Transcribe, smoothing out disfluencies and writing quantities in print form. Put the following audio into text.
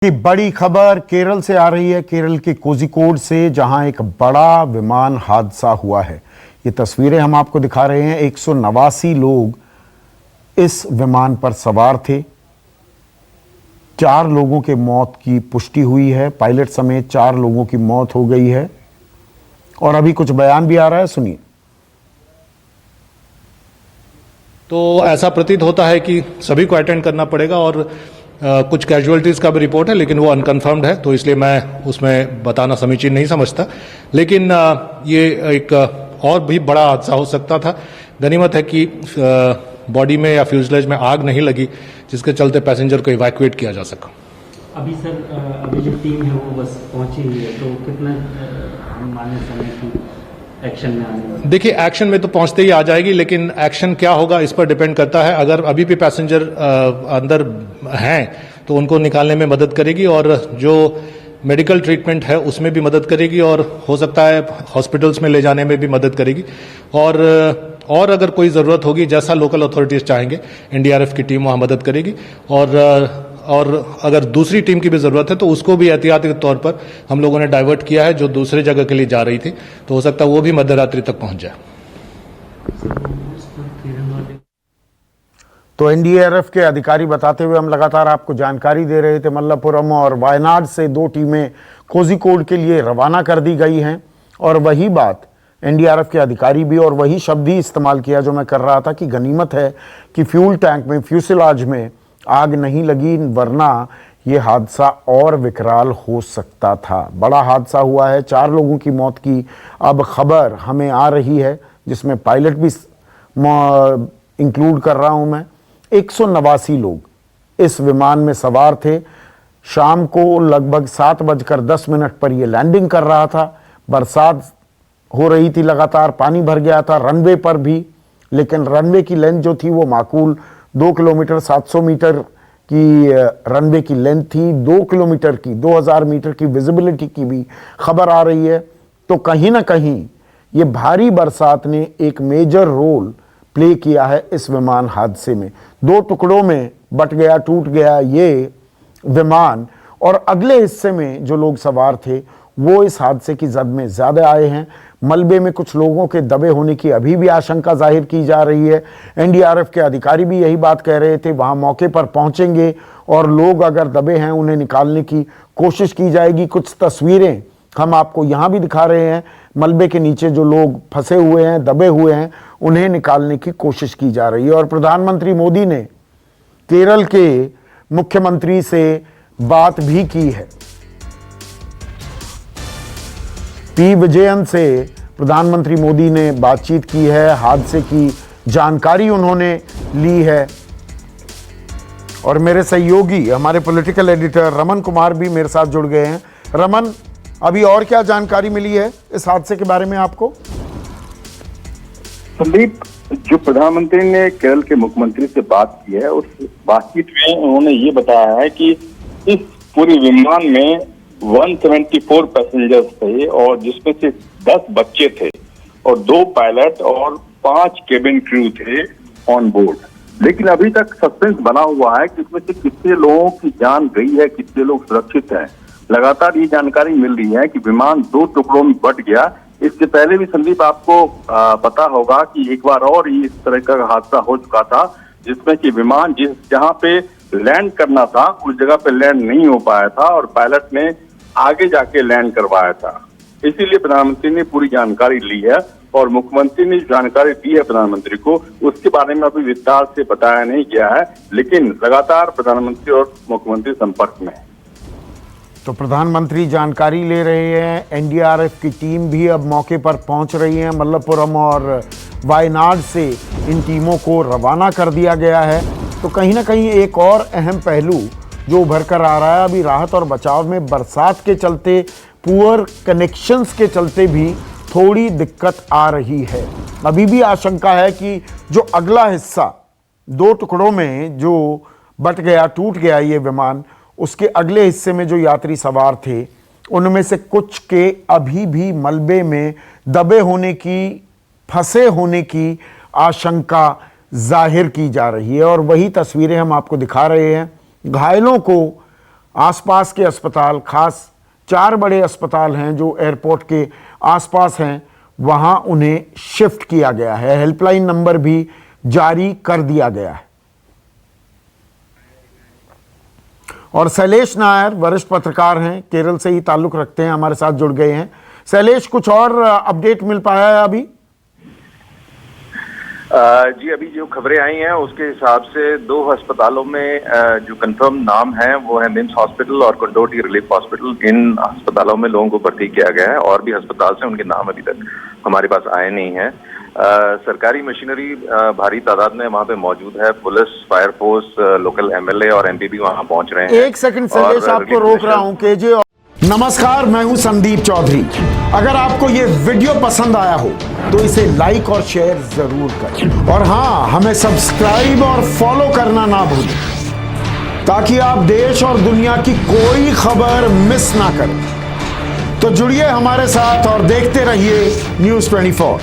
की बड़ी खबर केरल से आ रही है, केरल के कोझिकोड से, जहां एक बड़ा विमान हादसा हुआ है। ये तस्वीरें हम आपको दिखा रहे हैं। 189 लोग इस विमान पर सवार थे। 4 लोगों के मौत की पुष्टि हुई है, पायलट समेत 4 लोगों की मौत हो गई है। और अभी कुछ बयान भी आ रहा है, सुनिए। तो ऐसा प्रतीत होता है कि सभी को अटेंड करना पड़ेगा और कुछ कैजुअलिटीज का भी रिपोर्ट है, लेकिन वो अनकन्फर्म्ड है, तो इसलिए मैं उसमें बताना समीचीन नहीं समझता। लेकिन ये एक और भी बड़ा हादसा हो सकता था। गनीमत है कि बॉडी में या फ्यूजलेज में आग नहीं लगी, जिसके चलते पैसेंजर को इवैक्यूएट किया जा सका। अभी सर अभी जो टीम है वो बस पहुंची हुई है, तो कितना माने समय की एक्शन में आने? देखिए, एक्शन में तो पहुंचते ही आ जाएगी, लेकिन एक्शन क्या होगा इस पर डिपेंड करता है। अगर अभी भी पैसेंजर अंदर हैं तो उनको निकालने में मदद करेगी, और जो मेडिकल ट्रीटमेंट है उसमें भी मदद करेगी, और हो सकता है हॉस्पिटल्स में ले जाने में भी मदद करेगी। और अगर कोई ज़रूरत होगी, जैसा लोकल अथॉरिटीज़ चाहेंगे, एनडीआरएफ की टीम वहाँ मदद करेगी। और अगर दूसरी टीम की भी ज़रूरत है तो उसको भी एहतियाती तौर पर हम लोगों ने डाइवर्ट किया है, जो दूसरी जगह के लिए जा रही थी, तो हो सकता है वो भी मध्यरात्रि तक पहुंच जाए। तो एनडीआरएफ के अधिकारी बताते हुए हम लगातार आपको जानकारी दे रहे थे। मल्लपुरम और वायनाड से 2 टीमें कोझिकोड के लिए रवाना कर दी गई हैं, और वही बात एनडीआरएफ के अधिकारी भी, और वही शब्द ही इस्तेमाल किया जो मैं कर रहा था कि गनीमत है कि फ्यूल टैंक में, फ्यूसिलाज में आग नहीं लगी, वरना ये हादसा और विकराल हो सकता था। बड़ा हादसा हुआ है। 4 लोगों की मौत की अब खबर हमें आ रही है, जिसमें पायलट भी इंक्लूड कर रहा हूं मैं। 189 लोग इस विमान में सवार थे। शाम को लगभग 7:10 पर यह लैंडिंग कर रहा था। बरसात हो रही थी, लगातार पानी भर गया था रनवे पर भी, लेकिन रनवे की लेंथ जो थी वो माकूल 2 किलोमीटर 700 मीटर की रनवे की लेंथ थी। 2 किलोमीटर की 2000 मीटर की विजिबिलिटी की भी खबर आ रही है। तो कहीं ना कहीं ये भारी बरसात ने एक मेजर रोल प्ले किया है इस विमान हादसे में। 2 टुकड़ों में बट गया, टूट गया ये विमान, और अगले हिस्से में जो लोग सवार थे वो इस हादसे की जद में ज्यादा आए हैं। मलबे में कुछ लोगों के दबे होने की अभी भी आशंका जाहिर की जा रही है। एनडीआरएफ के अधिकारी भी यही बात कह रहे थे, वहां मौके पर पहुंचेंगे और लोग अगर दबे हैं उन्हें निकालने की कोशिश की जाएगी। कुछ तस्वीरें हम आपको यहां भी दिखा रहे हैं। मलबे के नीचे जो लोग फंसे हुए हैं, दबे हुए हैं, उन्हें निकालने की कोशिश की जा रही है। और प्रधानमंत्री मोदी ने केरल के मुख्यमंत्री से बात भी की है। पी विजयन से प्रधानमंत्री मोदी ने बातचीत की है, हादसे की जानकारी उन्होंने ली है। और मेरे सहयोगी, हमारे पॉलिटिकल एडिटर रमन कुमार भी मेरे साथ जुड़ गए हैं। रमन, अभी और क्या जानकारी मिली है इस हादसे के बारे में आपको? संदीप, जो प्रधानमंत्री ने केरल के मुख्यमंत्री से बात की है, उस बातचीत में उन्होंने ये बताया है कि इस पूरे विमान में 174 पैसेंजर्स थे, और जिसमें से 10 बच्चे थे और 2 पायलट और 5 केबिन क्रू थे ऑन बोर्ड। लेकिन अभी तक सस्पेंस बना हुआ है कि इसमें से कितने लोगों की जान गई है, कितने लोग सुरक्षित हैं। लगातार ये जानकारी मिल रही है कि विमान 2 टुकड़ों में बट गया। इससे पहले भी संदीप आपको पता होगा कि एक बार और ही इस तरह का हादसा हो चुका था, जिसमें कि विमान जहां पे लैंड करना था उस जगह पे लैंड नहीं हो पाया था, और पायलट ने आगे जाके लैंड करवाया था। इसीलिए प्रधानमंत्री ने पूरी जानकारी ली है, और मुख्यमंत्री ने जानकारी दी है प्रधानमंत्री को, उसके बारे में अभी विस्तार से बताया नहीं गया है, लेकिन लगातार प्रधानमंत्री और मुख्यमंत्री संपर्क में है। तो प्रधानमंत्री जानकारी ले रहे हैं, एनडीआरएफ की टीम भी अब मौके पर पहुंच रही है। मल्लपुरम और वायनाड से इन टीमों को रवाना कर दिया गया है। तो कहीं ना कहीं एक और अहम पहलू जो उभर कर आ रहा है, अभी राहत और बचाव में बरसात के चलते, पुअर कनेक्शंस के चलते भी थोड़ी दिक्कत आ रही है। अभी भी आशंका है कि जो अगला हिस्सा 2 टुकड़ों में जो बट गया, टूट गया ये विमान, उसके अगले हिस्से में जो यात्री सवार थे उनमें से कुछ के अभी भी मलबे में दबे होने की, फंसे होने की आशंका जाहिर की जा रही है। और वही तस्वीरें हम आपको दिखा रहे हैं। घायलों को आसपास के अस्पताल, खास 4 बड़े अस्पताल हैं जो एयरपोर्ट के आसपास हैं, वहां उन्हें शिफ्ट किया गया है। हेल्पलाइन नंबर भी जारी कर दिया गया है। और शैलेश नायर वरिष्ठ पत्रकार हैं, केरल से ही ताल्लुक रखते हैं, हमारे साथ जुड़ गए हैं। शैलेश, कुछ और अपडेट मिल पाया है अभी? जी, अभी जो खबरें आई हैं उसके हिसाब से 2 अस्पतालों में जो कंफर्म नाम है वो है मिम्स हॉस्पिटल और कंडोटी रिलीफ हॉस्पिटल। इन अस्पतालों में लोगों को भर्ती किया गया है और भी अस्पताल से उनके नाम अभी तक हमारे पास आए नहीं हैं। सरकारी मशीनरी भारी तादाद में वहाँ पे मौजूद है। Police, fire force, local MLA और MP भी वहाँ पहुँच रहे हैं। एक सेकंड शैलेश, आपको रोक रहा हूं। केजे, नमस्कार, मैं हूं संदीप चौधरी। अगर आपको ये वीडियो पसंद आया हो तो इसे लाइक और शेयर जरूर करें, और हाँ, हमें सब्सक्राइब और फॉलो करना ना भूलें ताकि आप देश और दुनिया की कोई खबर मिस ना करें। तो जुड़िए हमारे साथ और देखते रहिए News 24।